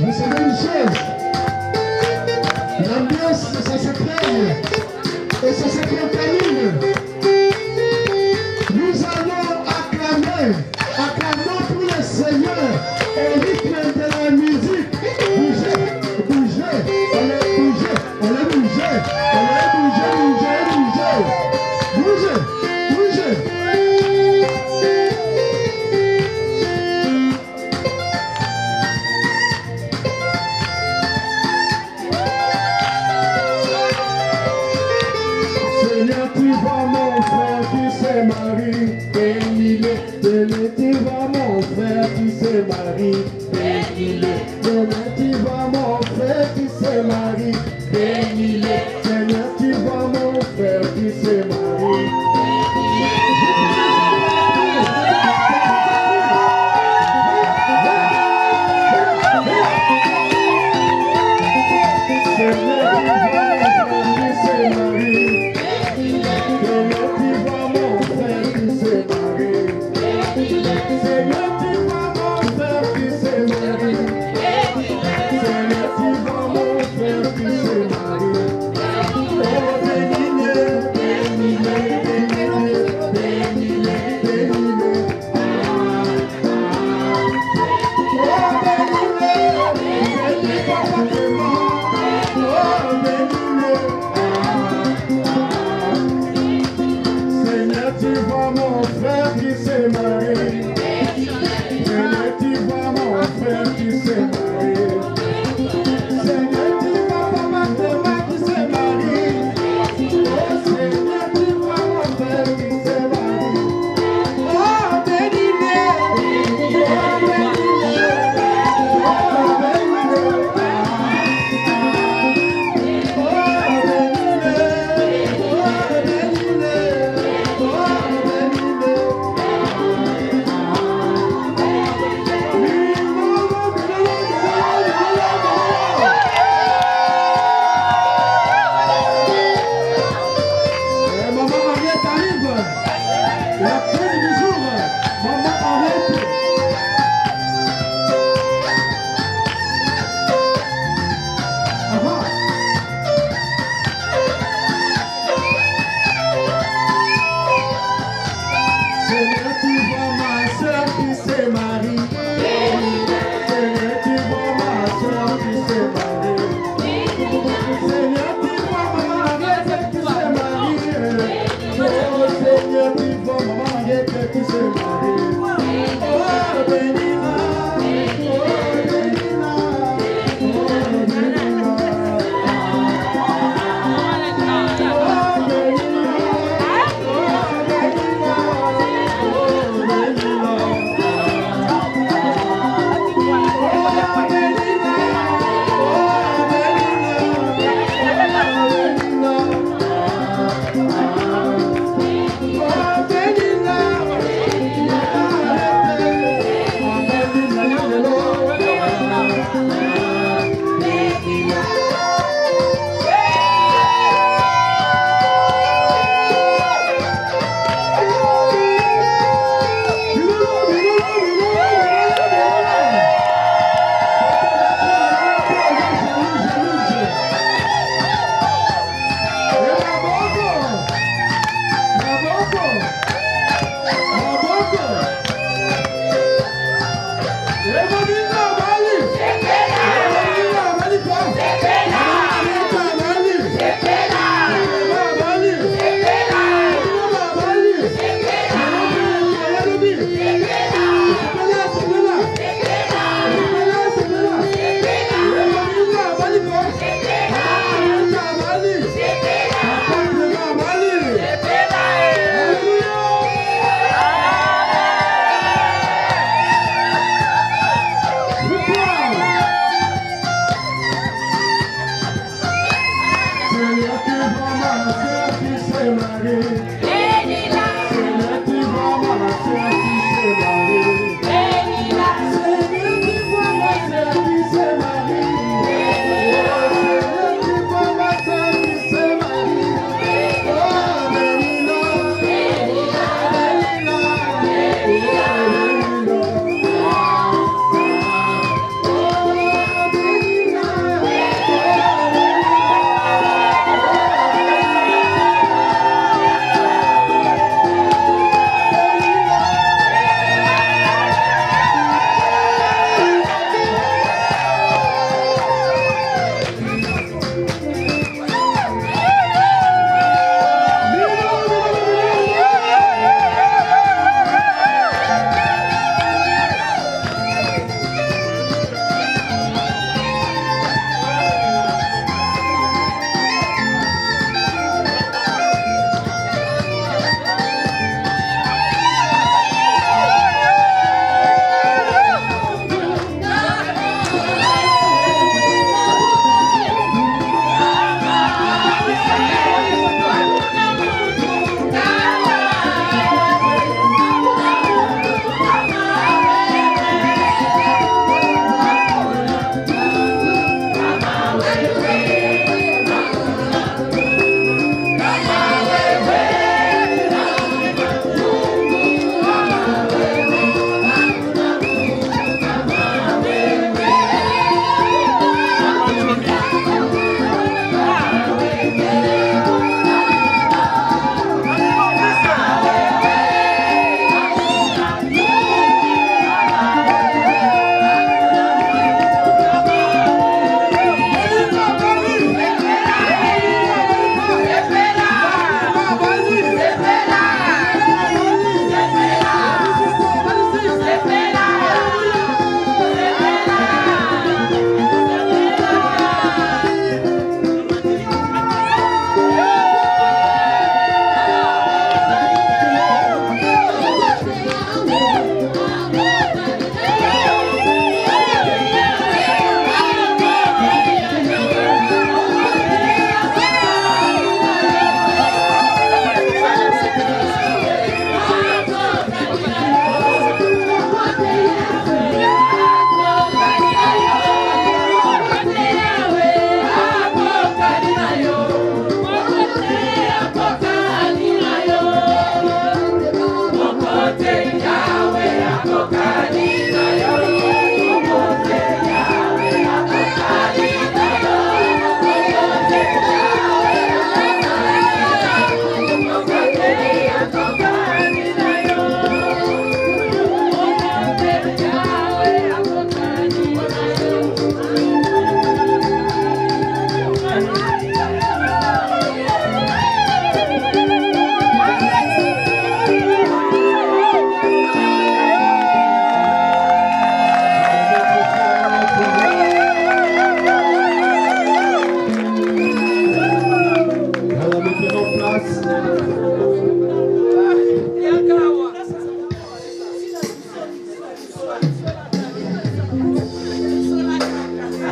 Vous savez une chose, l'ambiance, ça s'appelle et ça s'accompagne. Nous allons acclamer, acclamons pour le Seigneur au rythme de la musique. Bougez, bougez, allez bouger, allez bouger, allez bouger, bouger, bouger, bougez, bougez. Seigneur, tu vois mon frère qui se marie, bénis-le. Seigneur, tu vois mon frère qui se marie, bénis-le. Seigneur, tu vois mon frère qui se marie, bénis-le. Seigneur, tu vois mon frère qui se marie.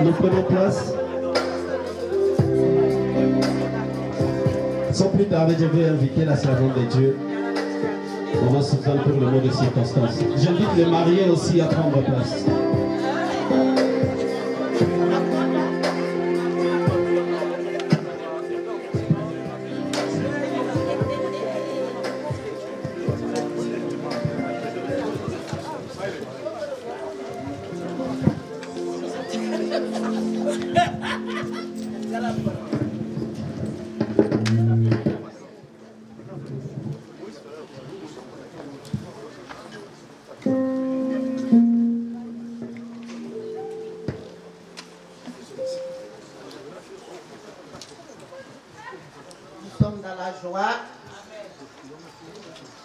Nous prenons place. Sans plus tarder, je vais inviter la servante de Dieu. On va se faire pour le mot de circonstance. J'invite les mariés aussi à prendre place.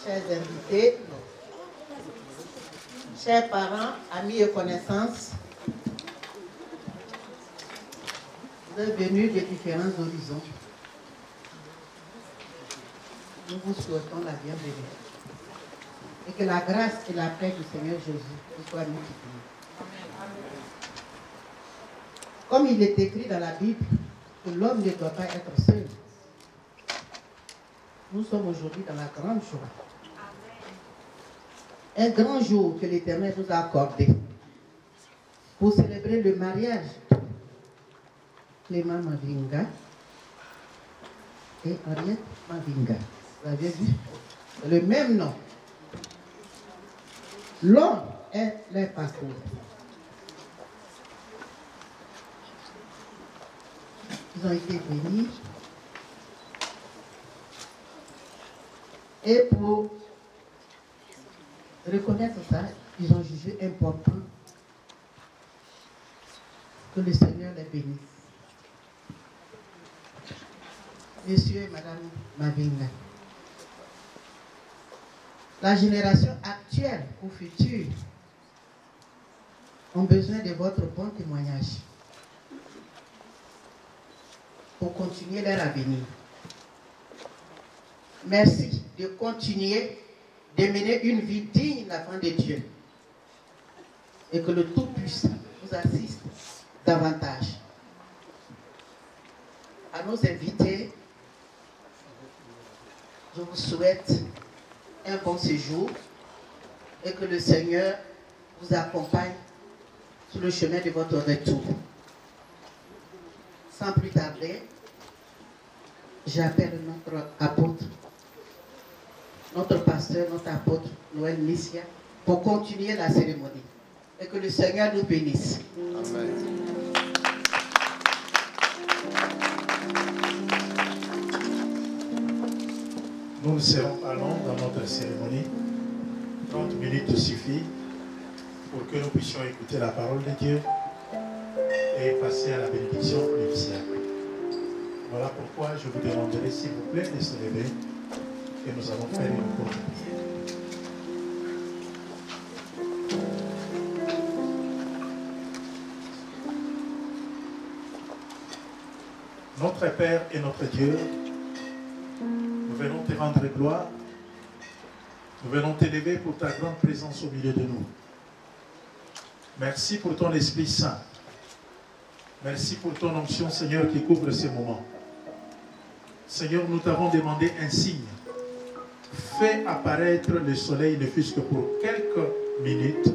Chers invités, chers parents, amis et connaissances, vous êtes venus de différents horizons. Nous vous souhaitons la bienvenue. Et que la grâce et la paix du Seigneur Jésus vous soient multipliées. Comme il est écrit dans la Bible, que l'homme ne doit pas être seul. Nous sommes aujourd'hui dans la grande joie. Un grand jour que l'Éternel nous a accordé pour célébrer le mariage de Clément Mavinga et Henriette Mavinga. Vous avez vu? Le même nom. L'homme est leur parcours. Ils ont été bénis. Et pour reconnaître ça, ils ont jugé important que le Seigneur les bénisse. Monsieur et Madame Mavinga, la génération actuelle ou future ont besoin de votre bon témoignage pour continuer leur avenir. Merci de continuer de mener une vie digne d'enfant de Dieu. Et que le Tout-Puissant vous assiste davantage. À nos invités, je vous souhaite un bon séjour et que le Seigneur vous accompagne sur le chemin de votre retour. Sans plus tarder, j'appelle notre apôtre, notre pasteur, notre apôtre Noël Nissia, pour continuer la cérémonie. Et que le Seigneur nous bénisse. Amen. Nous ne serons pas longs dans notre cérémonie. 30 minutes suffit pour que nous puissions écouter la parole de Dieu et passer à la bénédiction nuptiale. Voilà pourquoi je vous demanderai, s'il vous plaît, de se lever et nous allons faire une courte prière. Notre Père et notre Dieu, nous venons te rendre gloire, nous venons t'élever pour ta grande présence au milieu de nous. Merci pour ton Esprit Saint. Merci pour ton onction, Seigneur, qui couvre ces moments. Seigneur, nous t'avons demandé un signe. Fais apparaître le soleil, ne fût-ce que pour quelques minutes,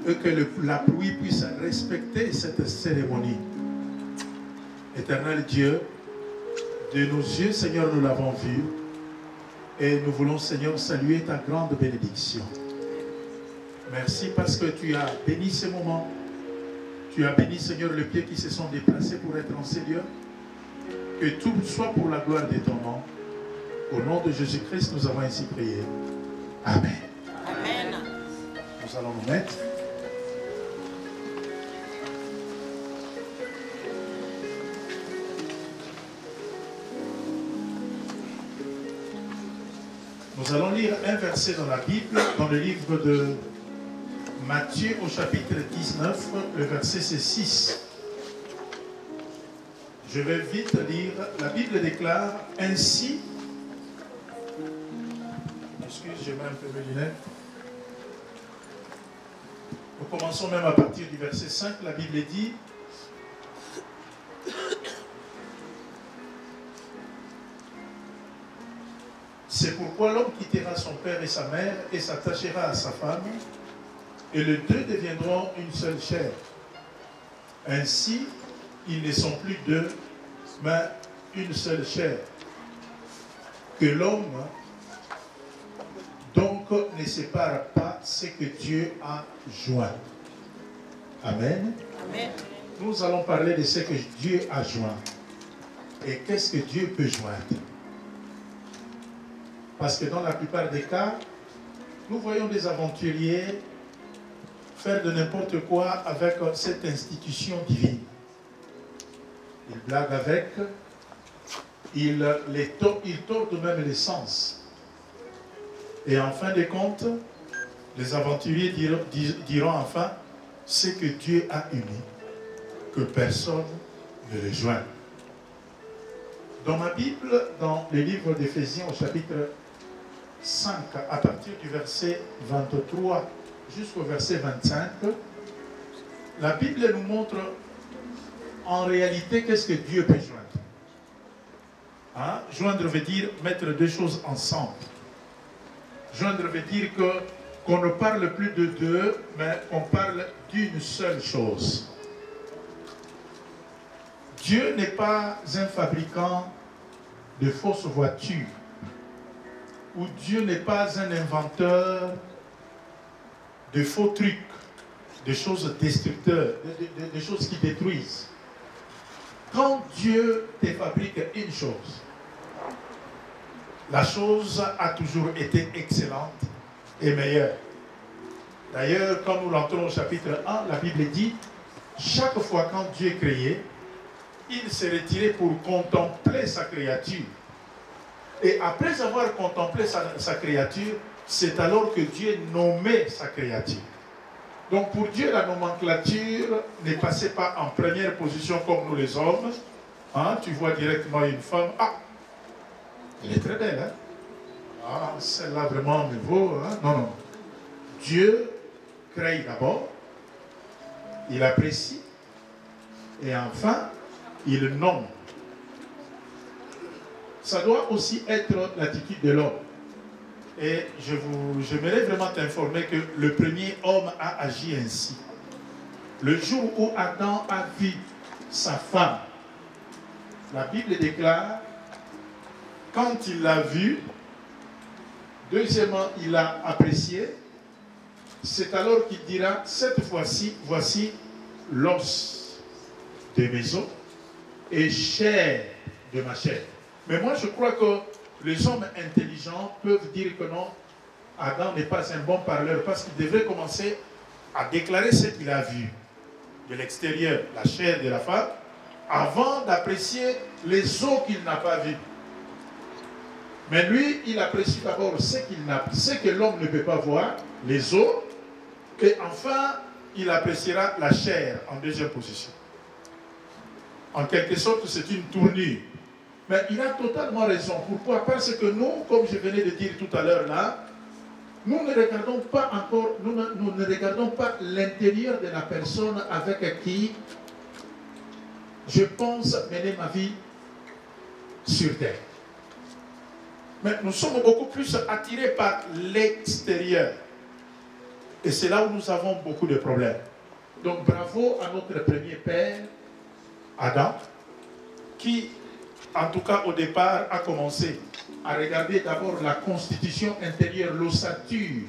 et que la pluie puisse respecter cette cérémonie. Éternel Dieu, de nos yeux, Seigneur, nous l'avons vu, et nous voulons, Seigneur, saluer ta grande bénédiction. Merci parce que tu as béni ces moments. Tu as béni, Seigneur, les pieds qui se sont déplacés pour être en ces lieux. Que tout soit pour la gloire de ton nom. Au nom de Jésus-Christ, nous avons ainsi prié. Amen. Amen. Nous allons nous mettre. Nous allons lire un verset dans la Bible, dans le livre de Matthieu au chapitre 19, le verset c'est 6. Je vais vite lire. La Bible déclare ainsi. Excuse, je mets un peu mes lunettes. Nous commençons même à partir du verset 5, la Bible dit: c'est pourquoi l'homme quittera son père et sa mère et s'attachera à sa femme, et les deux deviendront une seule chair. Ainsi, ils ne sont plus deux, mais une seule chair. Que l'homme donc ne sépare pas ce que Dieu a joint. Amen. Amen. Nous allons parler de ce que Dieu a joint. Et qu'est-ce que Dieu peut joindre? Parce que dans la plupart des cas, nous voyons des aventuriers faire de n'importe quoi avec cette institution divine. Ils blaguent avec, ils tordent même les sens. Et en fin de compte, les aventuriers diront enfin: ce que Dieu a uni, que personne ne le joint. Dans ma Bible, dans le livre d'Éphésiens au chapitre 5, à partir du verset 23 jusqu'au verset 25, la Bible nous montre en réalité qu'est-ce que Dieu peut joindre. Hein? Joindre veut dire mettre deux choses ensemble. Joindre veut dire qu'on ne parle plus de deux, mais on parle d'une seule chose. Dieu n'est pas un fabricant de fausses voitures, ou Dieu n'est pas un inventeur de faux trucs, de choses destructeurs, de choses qui détruisent. Quand Dieu te fabrique une chose, la chose a toujours été excellente et meilleure. D'ailleurs, quand nous l'entrons au chapitre 1, la Bible dit: chaque fois quand Dieu créait, il s'est retiré pour contempler sa créature. Et après avoir contemplé sa créature, c'est alors que Dieu nommait sa créature. Donc pour Dieu, la nomenclature ne passait pas en première position comme nous les hommes. Hein, tu vois directement une femme, ah, elle est très belle, hein? Ah, celle-là vraiment me vaut, hein? Non, non. Dieu crée d'abord, il apprécie, et enfin, il nomme. Ça doit aussi être l'attitude de l'homme. Et j'aimerais vraiment t'informer que le premier homme a agi ainsi. Le jour où Adam a vu sa femme, la Bible déclare, quand il l'a vue, deuxièmement, il l'a apprécié, c'est alors qu'il dira: cette fois-ci, voici l'os de mes os et chair de ma chair. Mais moi, je crois que les hommes intelligents peuvent dire que non, Adam n'est pas un bon parleur, parce qu'il devrait commencer à déclarer ce qu'il a vu de l'extérieur, la chair de la femme, avant d'apprécier les os qu'il n'a pas vus. Mais lui, il apprécie d'abord ce que l'homme ne peut pas voir, les os, et enfin, il appréciera la chair en deuxième position. En quelque sorte, c'est une tournure. Mais il a totalement raison. Pourquoi? Parce que nous, comme je venais de dire tout à l'heure là, nous ne regardons pas encore, nous ne regardons pas l'intérieur de la personne avec qui je pense mener ma vie sur terre. Mais nous sommes beaucoup plus attirés par l'extérieur. Et c'est là où nous avons beaucoup de problèmes. Donc bravo à notre premier père, Adam, qui, en tout cas au départ, a commencé à regarder d'abord la constitution intérieure, l'ossature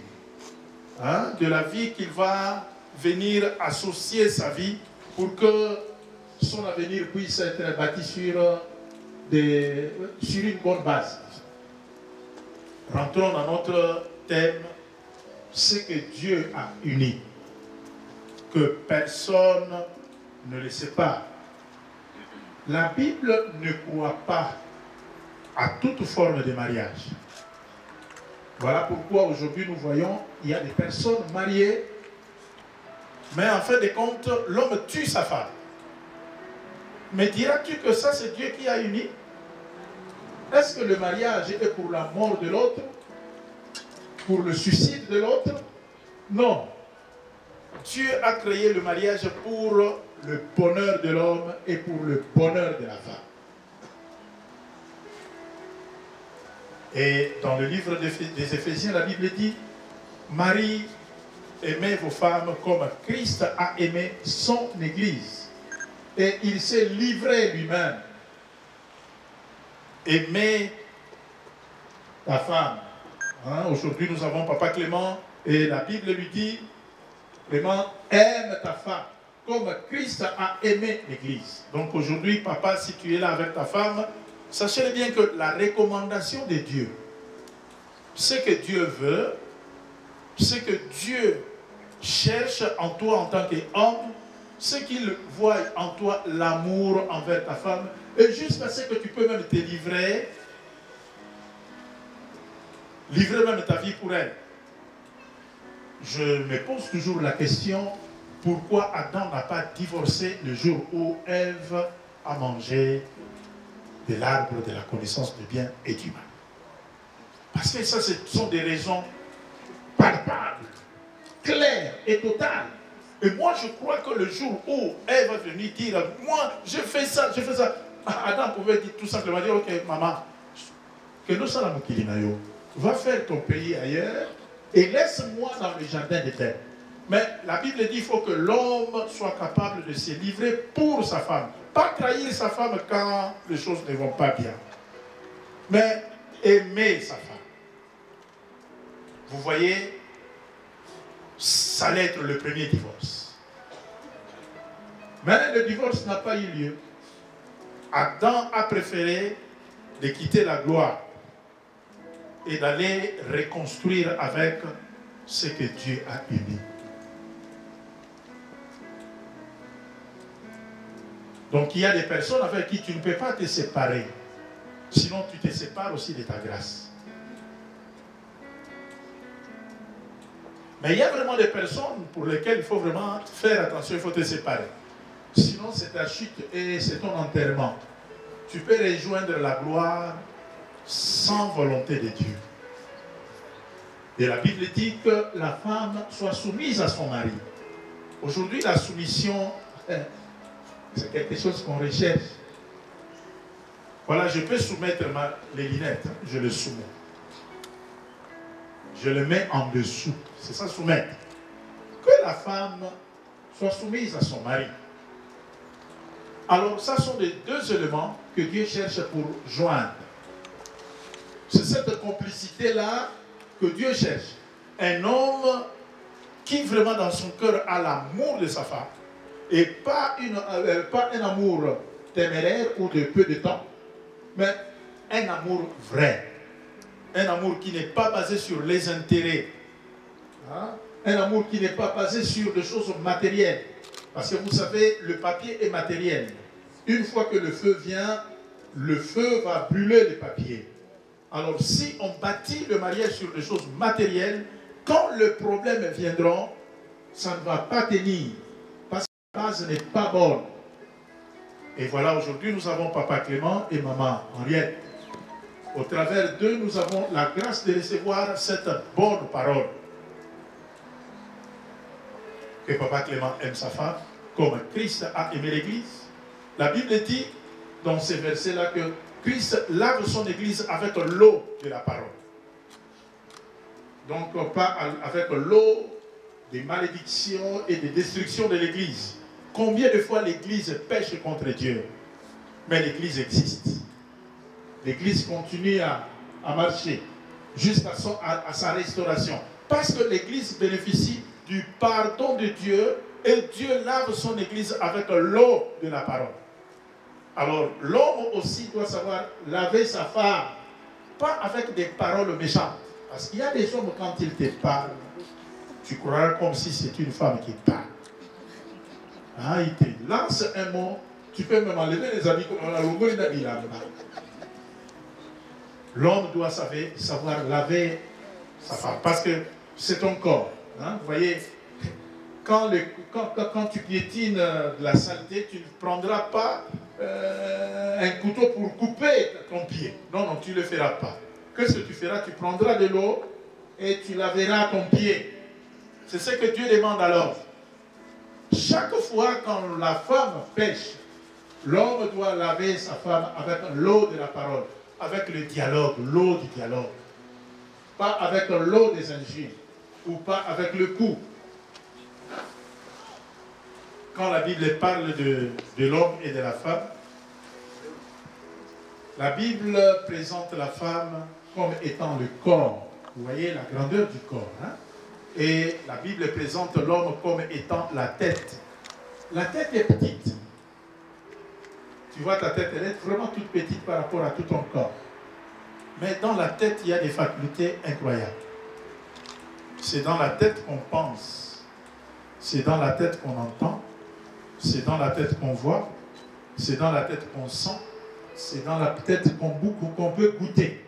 de la vie qu'il va venir associer sa vie pour que son avenir puisse être bâti sur une bonne base. Rentrons dans notre thème, ce que Dieu a uni, que personne ne le sépare. La Bible ne croit pas à toute forme de mariage. Voilà pourquoi aujourd'hui nous voyons, il y a des personnes mariées, mais en fin de compte, l'homme tue sa femme. Mais diras-tu que ça, c'est Dieu qui a uni? Est-ce que le mariage est pour la mort de l'autre? Pour le suicide de l'autre? Non. Dieu a créé le mariage pour le bonheur de l'homme et pour le bonheur de la femme. Et dans le livre des Éphésiens, la Bible dit, Marie, aimez vos femmes comme Christ a aimé son Église. Et il s'est livré lui-même. Aimez ta femme. Hein? Aujourd'hui, nous avons Papa Clément et la Bible lui dit, Clément, aime ta femme comme Christ a aimé l'Église. Donc aujourd'hui, papa, si tu es là avec ta femme, sachez bien que la recommandation de Dieu, ce que Dieu veut, ce que Dieu cherche en toi en tant qu'homme, ce qu'il voit en toi, l'amour envers ta femme, et jusqu'à ce que tu peux même te livrer même ta vie pour elle. Je me pose toujours la question, pourquoi Adam n'a pas divorcé le jour où Ève a mangé de l'arbre de la connaissance du bien et du mal? Parce que ça, ce sont des raisons palpables, claires et totales. Et moi, je crois que le jour où Ève va venir dire, moi, je fais ça, Adam pouvait dire, tout simplement dire, ok, maman, que nous sommes va faire ton pays ailleurs et laisse-moi dans le jardin d'Éden. Mais la Bible dit qu'il faut que l'homme soit capable de se livrer pour sa femme. Pas trahir sa femme quand les choses ne vont pas bien. Mais aimer sa femme. Vous voyez, ça allait être le premier divorce. Mais le divorce n'a pas eu lieu. Adam a préféré de quitter la gloire et d'aller reconstruire avec ce que Dieu a uni. Donc il y a des personnes avec qui tu ne peux pas te séparer. Sinon tu te sépares aussi de ta grâce. Mais il y a vraiment des personnes pour lesquelles il faut vraiment faire attention, il faut te séparer. Sinon c'est ta chute et c'est ton enterrement. Tu peux rejoindre la gloire sans volonté de Dieu. Et la Bible dit que la femme soit soumise à son mari. Aujourd'hui, la soumission, c'est quelque chose qu'on recherche. Voilà, je peux soumettre les lunettes, je le soumets. Je le mets en dessous. C'est ça, soumettre. Que la femme soit soumise à son mari. Alors, ça sont les deux éléments que Dieu cherche pour joindre. C'est cette complicité-là que Dieu cherche. Un homme qui vraiment dans son cœur a l'amour de sa femme. Et pas un amour téméraire ou de peu de temps, mais un amour vrai. Un amour qui n'est pas basé sur les intérêts. Hein? Un amour qui n'est pas basé sur des choses matérielles. Parce que vous savez, le papier est matériel. Une fois que le feu vient, le feu va brûler le papier. Alors si on bâtit le mariage sur des choses matérielles, quand le problème viendra, ça ne va pas tenir. Parce que la base n'est pas bonne. Et voilà, aujourd'hui, nous avons Papa Clément et Maman Henriette. Au travers d'eux, nous avons la grâce de recevoir cette bonne parole. Que Papa Clément aime sa femme, comme Christ a aimé l'Église. La Bible dit, dans ces versets-là, que Christ lave son Église avec l'eau de la parole. Donc, pas avec l'eau des malédictions et des destructions de l'Église. Combien de fois l'Église pêche contre Dieu? Mais l'Église existe. L'Église continue à marcher jusqu'à sa restauration. Parce que l'Église bénéficie du pardon de Dieu et Dieu lave son Église avec l'eau de la parole. Alors, l'homme aussi doit savoir laver sa femme, pas avec des paroles méchantes. Parce qu'il y a des hommes, quand ils te parlent, tu croiras comme si c'est une femme qui parle. Ah, il te lance un mot, tu peux même enlever les habits comme on a là. L'homme doit savoir laver sa femme, parce que c'est ton corps. Hein? Vous voyez, quand tu piétines de la saleté, tu ne prendras pas un couteau pour couper ton pied. Non, non, tu ne le feras pas. Qu'est-ce que tu feras? Tu prendras de l'eau et tu laveras ton pied. C'est ce que Dieu demande alors. Chaque fois quand la femme pêche, l'homme doit laver sa femme avec l'eau de la parole, avec le dialogue, l'eau du dialogue. Pas avec l'eau des injures, ou pas avec le coup. Quand la Bible parle de l'homme et de la femme, la Bible présente la femme comme étant le corps. Vous voyez la grandeur du corps. Hein? Et la Bible présente l'homme comme étant la tête. La tête est petite. Tu vois, ta tête, elle est vraiment toute petite par rapport à tout ton corps. Mais dans la tête, il y a des facultés incroyables. C'est dans la tête qu'on pense. C'est dans la tête qu'on entend. C'est dans la tête qu'on voit. C'est dans la tête qu'on sent. C'est dans la tête qu'on peut goûter.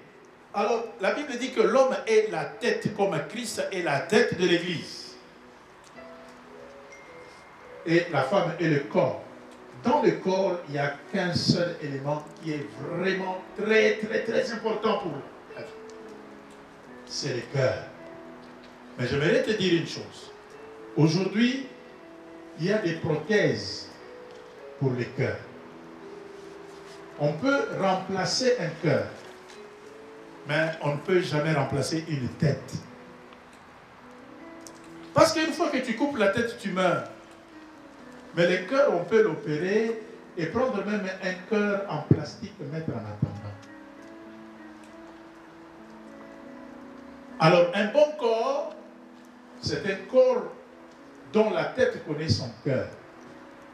Alors, la Bible dit que l'homme est la tête comme Christ est la tête de l'Église. Et la femme est le corps. Dans le corps, il n'y a qu'un seul élément qui est vraiment très, très, très important pour la vie. C'est le cœur. Mais j'aimerais te dire une chose. Aujourd'hui, il y a des prothèses pour le cœur. On peut remplacer un cœur, mais on ne peut jamais remplacer une tête. Parce qu'une fois que tu coupes la tête, tu meurs. Mais le cœur, on peut l'opérer et prendre même un cœur en plastique et mettre en attendant. Alors, un bon corps, c'est un corps dont la tête connaît son cœur.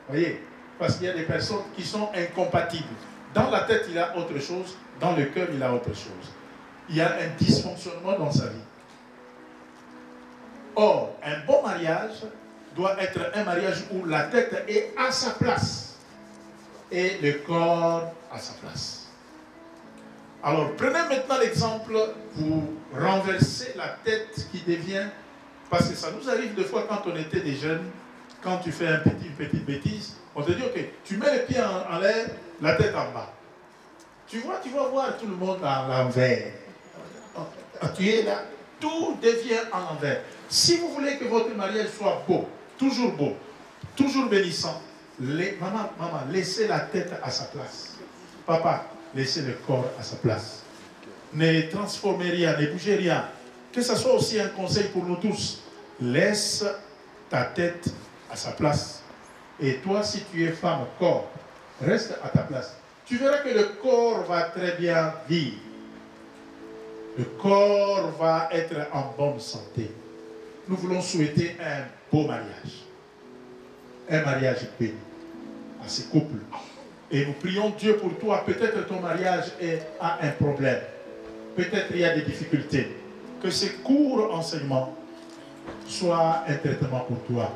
Vous voyez? Parce qu'il y a des personnes qui sont incompatibles. Dans la tête, il a autre chose. Dans le cœur, il a autre chose. Il y a un dysfonctionnement dans sa vie. Or, un bon mariage doit être un mariage où la tête est à sa place et le corps à sa place. Alors, prenez maintenant l'exemple pour renverser la tête qui devient... Parce que ça nous arrive des fois quand on était des jeunes, quand tu fais une petite bêtise, on te dit, ok, tu mets les pieds en l'air, la tête en bas. Tu vas voir tout le monde à l'envers. Tu es là, tout devient en l'envers. Si vous voulez que votre mariage soit beau, toujours bénissant, maman, laissez la tête à sa place. Papa, laissez le corps à sa place. Ne transformez rien, ne bougez rien. Que ce soit aussi un conseil pour nous tous. Laisse ta tête à sa place. Et toi, si tu es femme, corps, reste à ta place. Tu verras que le corps va très bien vivre. Le corps va être en bonne santé. Nous voulons souhaiter un beau mariage. Un mariage béni à ces couples. Et nous prions Dieu pour toi. Peut-être ton mariage a un problème. Peut-être il y a des difficultés. Que ces courts enseignements soient un traitement pour toi.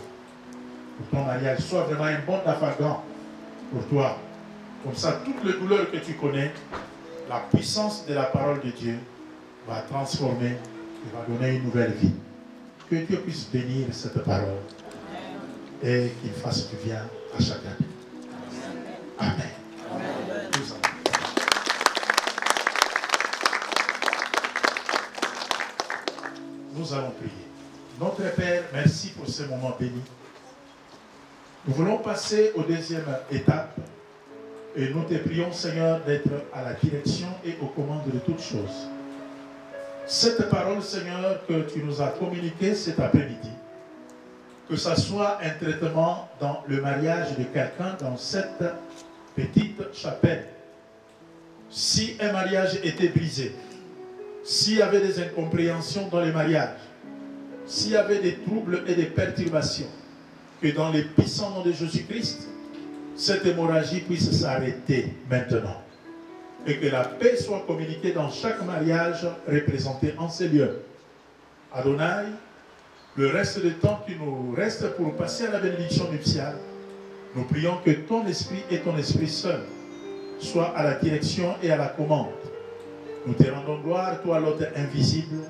Pour ton mariage. Soit vraiment un bon affagan pour toi. Comme ça, toutes les douleurs que tu connais, la puissance de la parole de Dieu va transformer et va donner une nouvelle vie. Que Dieu puisse bénir cette parole et qu'il fasse du bien à chacun. Amen. Amen. Nous allons prier. Notre Père, merci pour ce moment béni. Nous voulons passer aux deuxième étape et nous te prions, Seigneur, d'être à la direction et aux commandes de toutes choses. Cette parole, Seigneur, que tu nous as communiquée cet après-midi, que ce soit un traitement dans le mariage de quelqu'un dans cette petite chapelle. Si un mariage était brisé, s'il y avait des incompréhensions dans le mariage, s'il y avait des troubles et des perturbations, que dans le puissant nom de Jésus-Christ, cette hémorragie puisse s'arrêter maintenant. Et que la paix soit communiquée dans chaque mariage représenté en ces lieux. Adonai, le reste du temps qui nous reste pour passer à la bénédiction nuptiale, nous prions que ton esprit et ton esprit seul soient à la direction et à la commande. Nous te rendons gloire, toi l'autre invisible,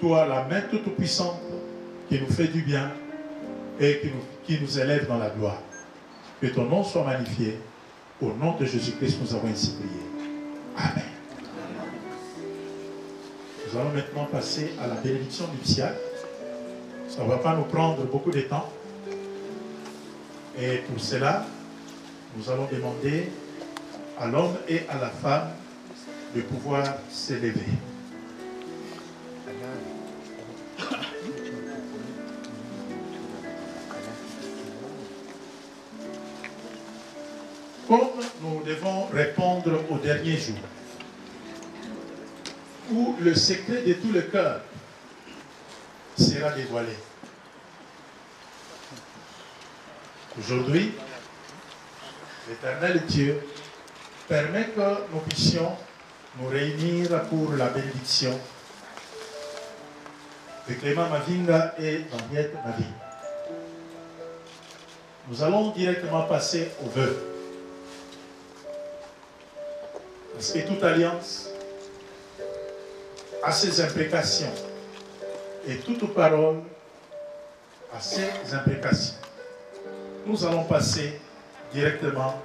toi la main toute puissante qui nous fait du bien et qui nous élève dans la gloire. Que ton nom soit magnifié. Au nom de Jésus-Christ, nous avons ainsi prié. Amen. Nous allons maintenant passer à la bénédiction nuptiale. Ça ne va pas nous prendre beaucoup de temps. Et pour cela, nous allons demander à l'homme et à la femme de pouvoir s'élever. Comme nous devons répondre au dernier jour, où le secret de tout le cœur sera dévoilé. Aujourd'hui, l'Éternel Dieu permet que nous puissions nous réunir pour la bénédiction de Clément Mavinga et d'Henriette Mavinga. Nous allons directement passer au vœu. Parce que toute alliance a ses imprécations et toute parole a ses imprécations. Nous allons passer directement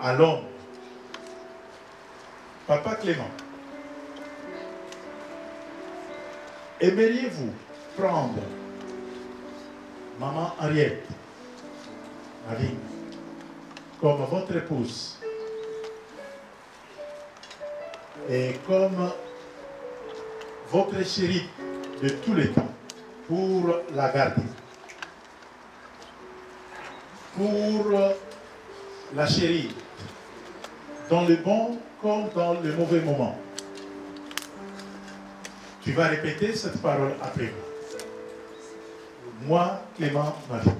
à l'homme. Papa Clément, aimeriez-vous prendre maman Henriette Mavinga comme votre épouse et comme votre chérie de tous les temps pour la garder, pour la chérir dans le bon comme dans le mauvais moment? Tu vas répéter cette parole après moi. Moi, Clément Mavinga.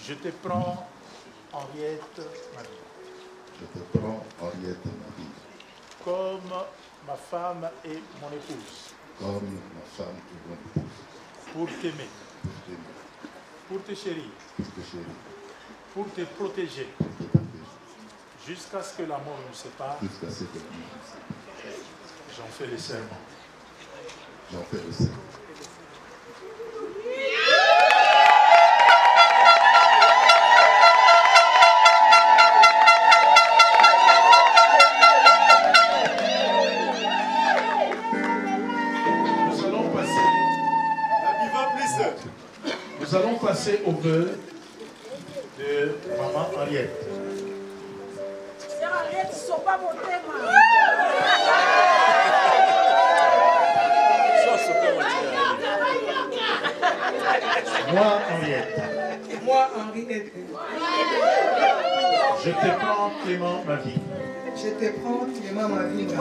Je te prends, Henriette Mavinga. Je te prends, Henriette Mavinga. Comme ma femme et mon épouse. Comme ma femme et mon épouse. Pour t'aimer. Pour t'aimer. Pour te chérir. Pour te chérir. Pour te protéger. Pour te protéger. Jusqu'à ce que la mort nous sépare. Jusqu'à ce que la mort nous sépare. J'en fais le serment. J'en fais le serment. Nous allons passer au vœu de maman Henriette. Sœur Henriette, ils ne sont pas montés, Moi, Henriette. Moi, Henriette. Je te prends, Clément Mavinga. Je te prends, Clément Mavinga.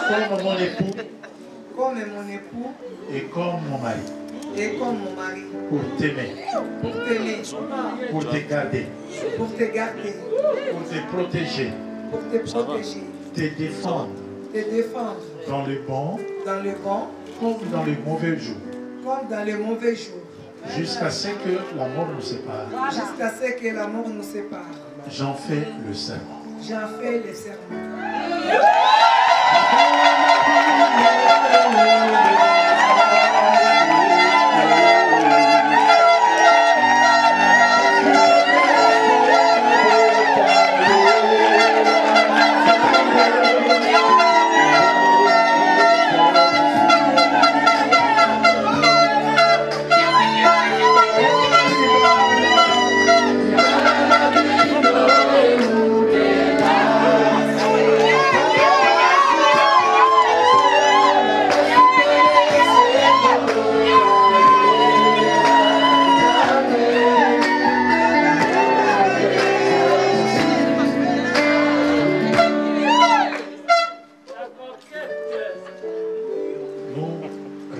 Comme mon époux. Comme mon époux. Et comme mon mari. Et comme mon mari. Pour t'aimer. Pour t'aimer. Pour te garder. Pour te garder. Pour te protéger. Pour te protéger. Te défendre. Te défendre. Dans le bon. Dans le bon. Comme dans le mauvais jour. Comme dans le mauvais jour. Jusqu'à ce que la mort nous sépare. Jusqu'à ce que la mort nous sépare. J'en fais le serment. J'en fais le serment.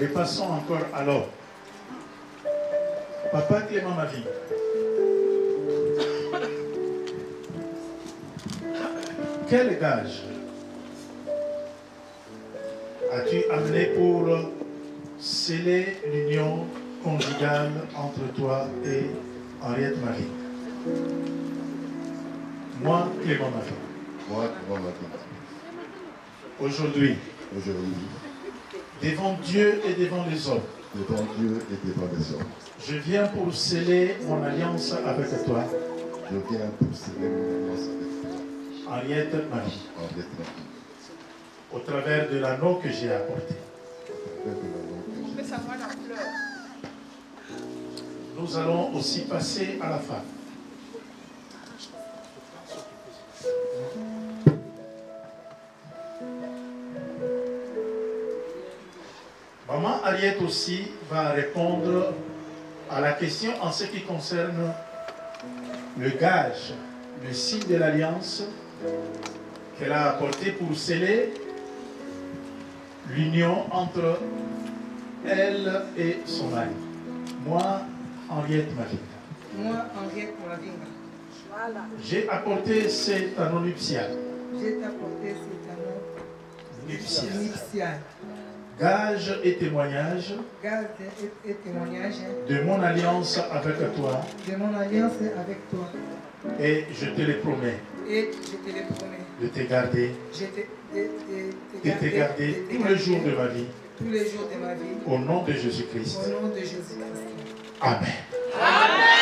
Repassons encore alors. Papa Clément Mavinga. Quel gage as-tu amené pour sceller l'union conjugale entre toi et Henriette Mavinga? Moi, Clément Mavinga. Moi, Clément Mavinga. Aujourd'hui, devant Dieu et devant les hommes, devant Dieu et devant les hommes, je viens pour sceller mon alliance avec toi. Je viens pour sceller mon alliance avec toi. Henriette Mavinga. Henriette Mavinga. Au travers de l'anneau que j'ai apporté. Au nous allons aussi passer à la femme. Maman Ariette aussi va répondre à la question en ce qui concerne le gage, le signe de l'alliance qu'elle a apporté pour sceller l'union entre elle et son mari. Moi, Henriette Mavinga. Moi, Henriette Mavinga. Voilà. J'ai apporté cet anneau nuptial. J'ai apporté cet anneau nuptial. Gage et témoignage Gage et témoignage de mon alliance avec toi. de mon alliance avec toi. Et je te le promets Et je te le promets. de te garder, Je te garder tous les jours de ma vie. tous les jours de ma vie. Au nom de Jésus-Christ. Au nom de Jésus-Christ. Amen.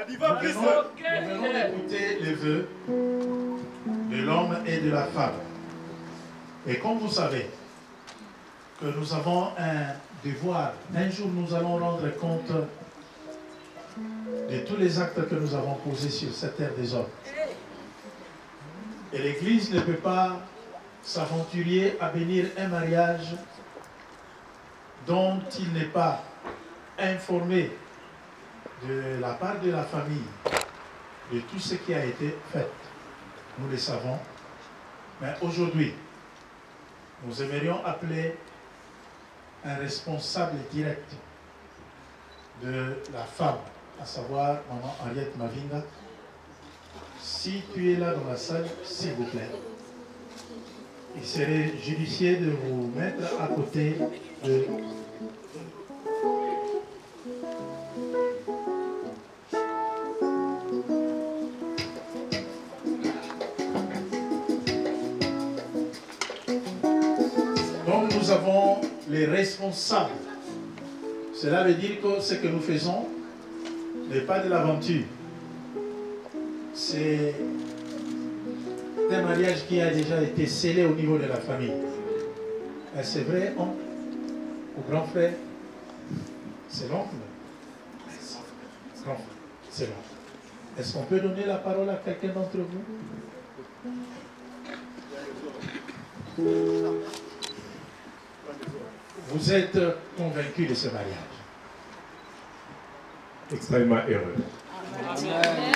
Nous venons d'écouter les vœux de l'homme et de la femme. Et comme vous savez que nous avons un devoir, un jour nous allons rendre compte de tous les actes que nous avons posés sur cette terre des hommes. Et l'Église ne peut pas s'aventurer à bénir un mariage dont il n'est pas informé de la part de la famille de tout ce qui a été fait. Nous le savons. Mais aujourd'hui, nous aimerions appeler un responsable direct de la femme, à savoir Maman Henriette Mavinga. Si tu es là dans la salle, s'il vous plaît, il serait judicieux de vous mettre à côté de... Donc nous avons les responsables. Cela veut dire que ce que nous faisons n'est pas de l'aventure. C'est un mariage qui a déjà été scellé au niveau de la famille. C'est vrai, oncle ou grand frère? C'est l'oncle? Grand frère, c'est l'oncle. Est-ce qu'on peut donner la parole à quelqu'un d'entre vous? Vous êtes convaincu de ce mariage? Extrêmement heureux. Amen.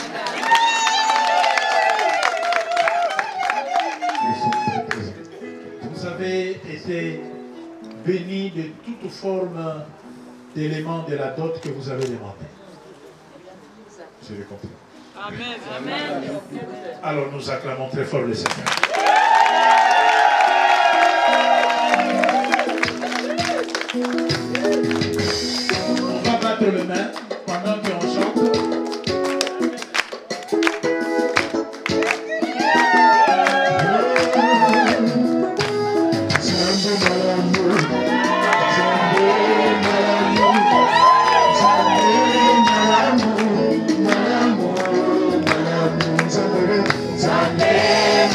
Vous avez été béni de toute forme d'éléments de la dot que vous avez demandé. Je l'ai compris. Amen. Amen. Alors nous acclamons très fort le Seigneur. On va battre le main pendant qu'on chante.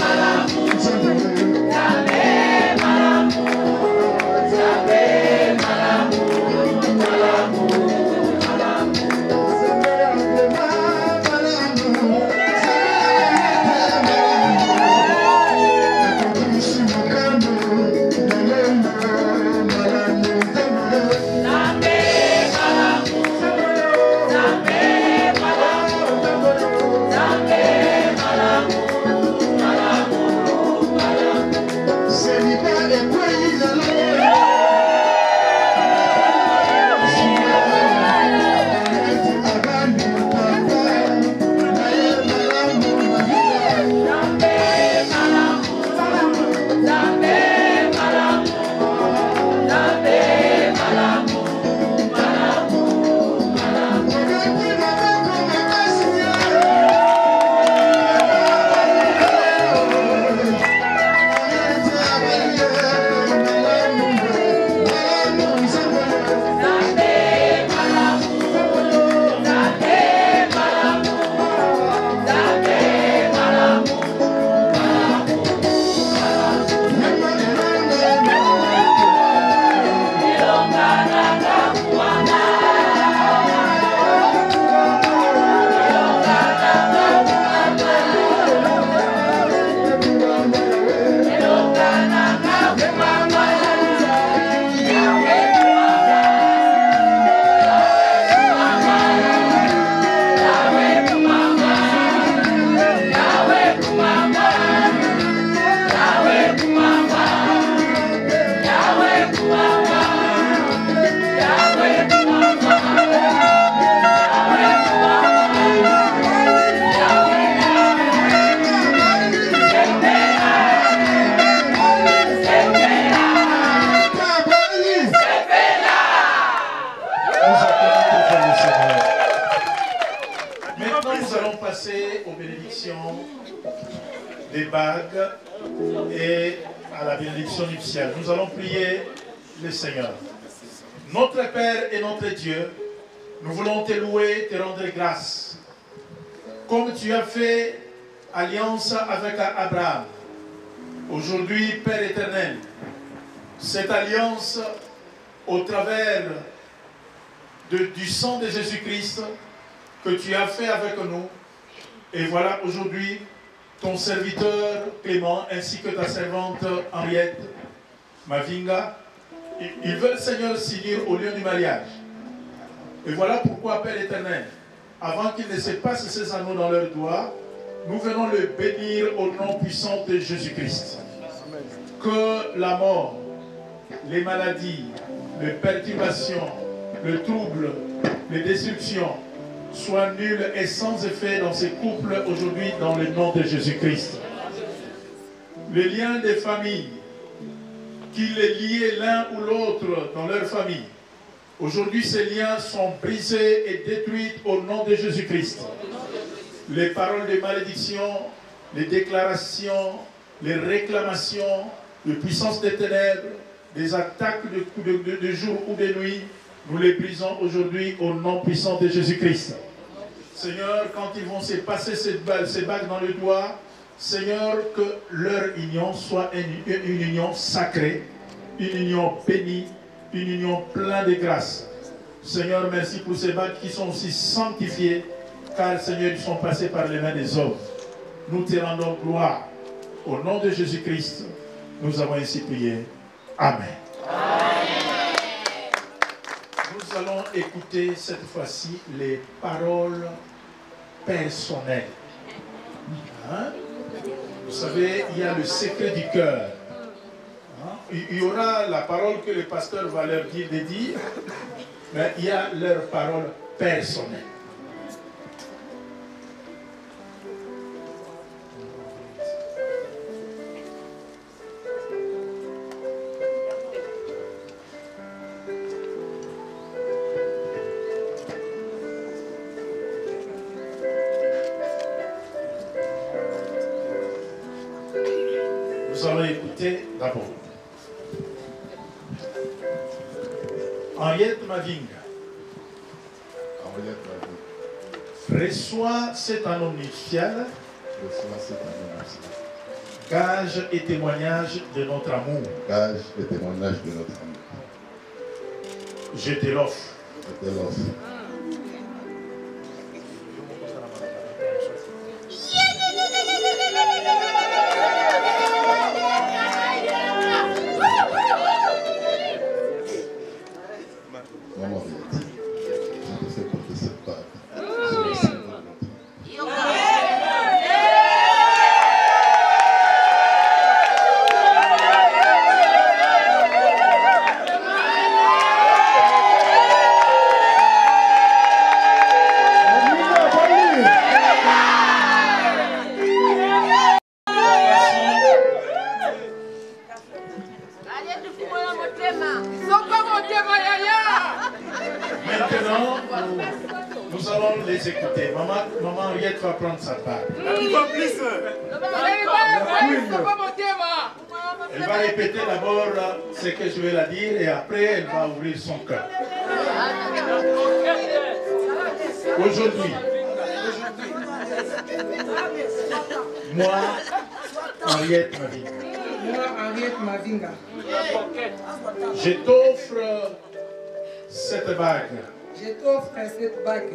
Malamu, des bagues et à la bénédiction nuptiale. Nous allons prier le Seigneur. Notre Père et notre Dieu, nous voulons te louer, te rendre grâce. Comme tu as fait alliance avec Abraham, aujourd'hui, Père éternel, cette alliance au travers du sang de Jésus-Christ que tu as fait avec nous. Et voilà aujourd'hui ton serviteur Clément ainsi que ta servante Henriette Mavinga. Ils veulent, Seigneur, signer au lieu du mariage. Et voilà pourquoi, Père éternel, avant qu'il ne se passe ces anneaux dans leurs doigts, nous venons le bénir au nom puissant de Jésus-Christ. Que la mort, les maladies, les perturbations, le trouble, les destructions soient nulles et sans effet dans ces couples aujourd'hui dans le nom de Jésus-Christ. Les liens des familles qui les liaient l'un ou l'autre dans leur famille, aujourd'hui ces liens sont brisés et détruits au nom de Jésus-Christ. Les paroles de malédiction, les déclarations, les réclamations, les puissances des ténèbres, des attaques de jour ou de nuit, nous les brisons aujourd'hui au nom puissant de Jésus-Christ. Seigneur, quand ils vont se passer ces bagues dans le doigt, Seigneur, que leur union soit une union sacrée, une union bénie, une union pleine de grâce. Seigneur, merci pour ces bagues qui sont aussi sanctifiées, car Seigneur, ils sont passés par les mains des hommes. Nous te rendons gloire. Au nom de Jésus-Christ, nous avons ainsi prié. Amen. Nous allons écouter cette fois-ci les paroles personnelles. Hein? Vous savez, il y a le secret du cœur. Hein? Il y aura la parole que le pasteur va leur dire de dire, mais il y a leur parole personnelle. Nous allons écouter d'abord. Henriette Mavinga. Reçois cet anneau nuptial, gage et témoignage de notre amour. Gage et témoignage de notre amour. Je te l'offre. Je te l'offre. Maman Henriette, je te fais porter cette bague. C'est le signe de notre amour. Maintenant, nous allons les écouter. Maman Henriette va prendre sa part. Elle va répéter d'abord ce que je vais la dire et après elle va ouvrir son cœur. Aujourd'hui, moi, Henriette Mavinga, Moi, Henriette Mavinga, je t'offre cette bague, je t'offre cette bague.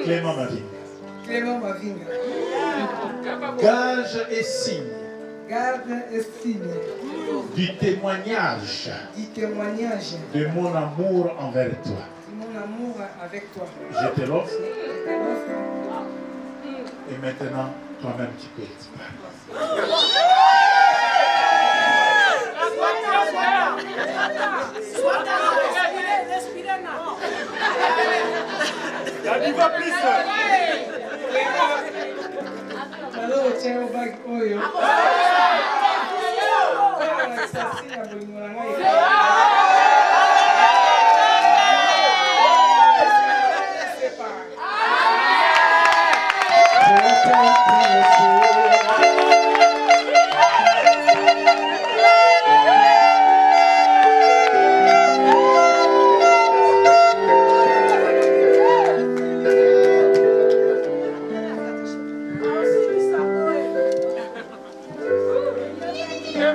Clément Mavinga, Clément Mavinga, gage et signe garde et signe du témoignage du témoignage de mon amour envers toi. de mon amour avec toi. Je te l'offre Je te l'offre. et maintenant, toi-même tu peux te parler. Alors, tiens au bague oyo. Sasi na bolingo na ngai. C'est pas.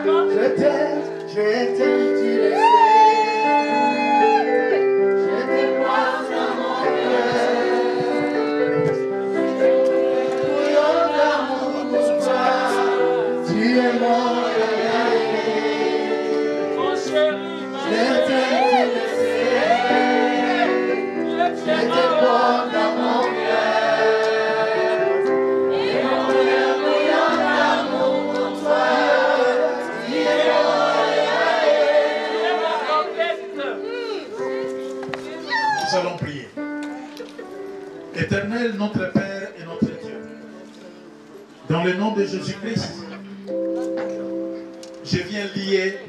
Je t'aime, tu le sais. Je te porte dans mon cœur. Bouillon d'amour pour toi. Tu es mon réveil. Mon chéri, Je t'aime, tu le sais. Je te porte dans mon cœur. Nous allons prier. Éternel, notre Père et notre Dieu, dans le nom de Jésus-Christ, je viens lier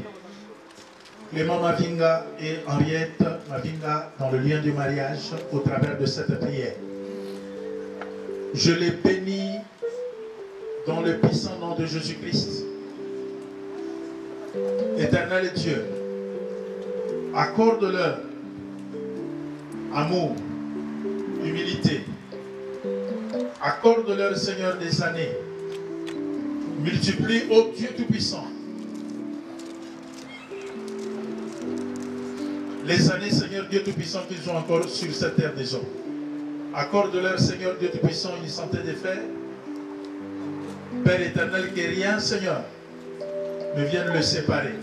Clément Mavinga et Henriette Mavinga dans le lien du mariage au travers de cette prière. Je les bénis dans le puissant nom de Jésus-Christ. Éternel Dieu, accorde-leur amour, humilité. Accorde-leur, Seigneur, des années. Multiplie, ô Dieu Tout-Puissant, les années, Seigneur Dieu Tout-Puissant, qu'ils ont encore sur cette terre des hommes. Accorde-leur, Seigneur Dieu Tout-Puissant, une santé de fer. Père éternel, que rien, Seigneur, ne vienne le séparer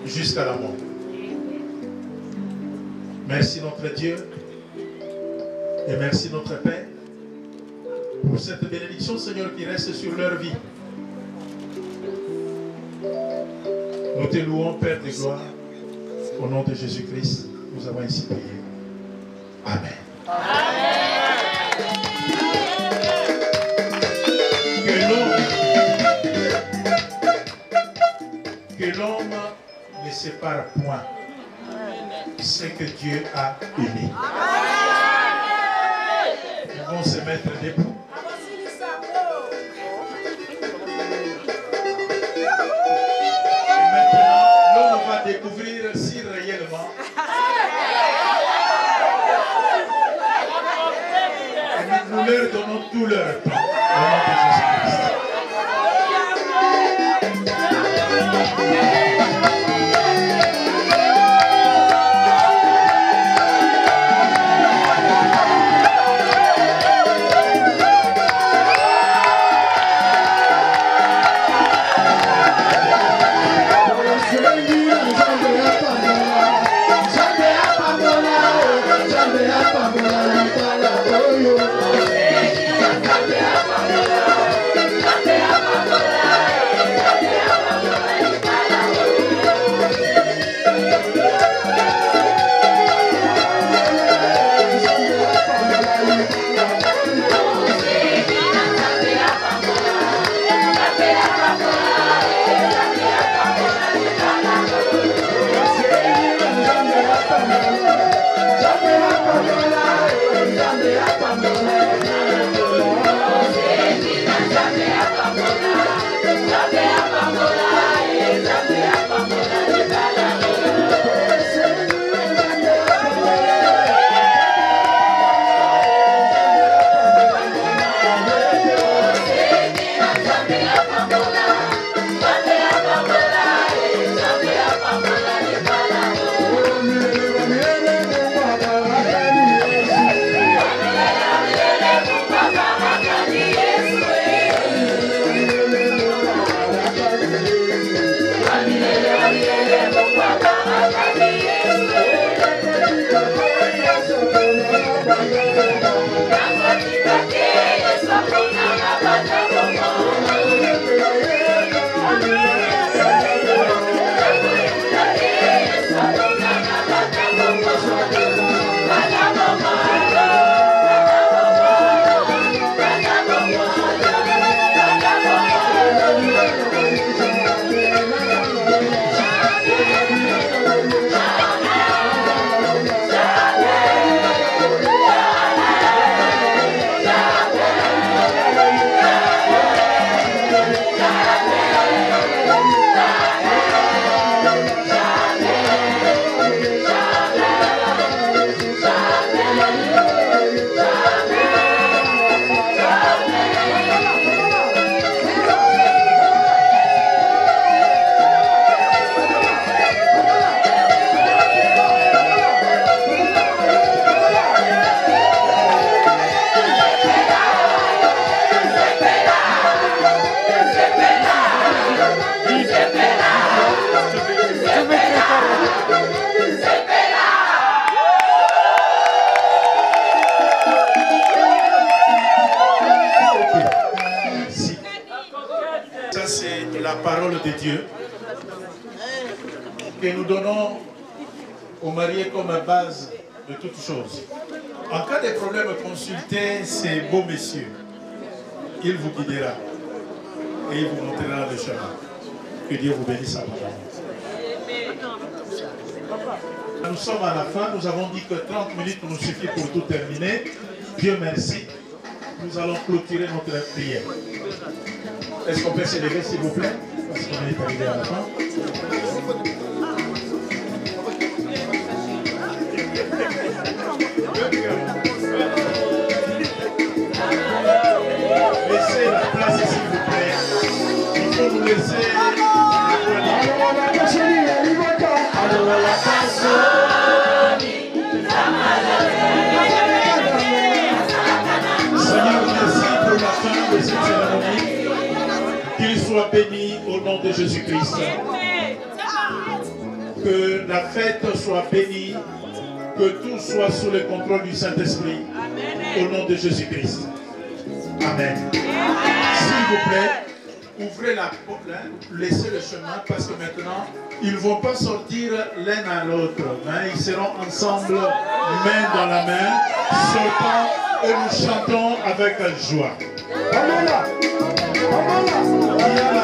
jusqu'à la mort. Merci notre Dieu et merci notre Père pour cette bénédiction, Seigneur, qui reste sur leur vie. Nous te louons, Père de gloire, au nom de Jésus-Christ. Nous avons ainsi prié. Amen. Que l'homme ne sépare point ce que Dieu a aimé. Nous allons se mettre debout. Et maintenant, l'homme va découvrir si réellement nous leur donnons tout leur temps au nom de Jésus-Christ. c'est la parole de Dieu que nous donnons aux mariés comme base de toutes choses. En cas de problème, consultez ces beaux messieurs. Il vous guidera et il vous montrera le chemin. Que Dieu vous bénisse abondamment. Nous sommes à la fin. Nous avons dit que 30 minutes nous suffit pour tout terminer. Dieu merci. Nous allons clôturer notre prière. Est-ce qu'on peut se lever, s'il vous plaît? Parce qu'on est arrivé à la fin. Laissez la place, s'il vous plaît. Il faut nous laisser. Seigneur, merci pour la fin de cette cérémonie. Qu'il soit béni au nom de Jésus-Christ. Que la fête soit bénie. Que tout soit sous le contrôle du Saint-Esprit. Au nom de Jésus-Christ. Amen. S'il vous plaît, ouvrez la porte, laissez le chemin, parce que maintenant, ils ne vont pas sortir l'un à l'autre. Ils seront ensemble, main dans la main, sortant, et nous chantons avec joie. Il y a la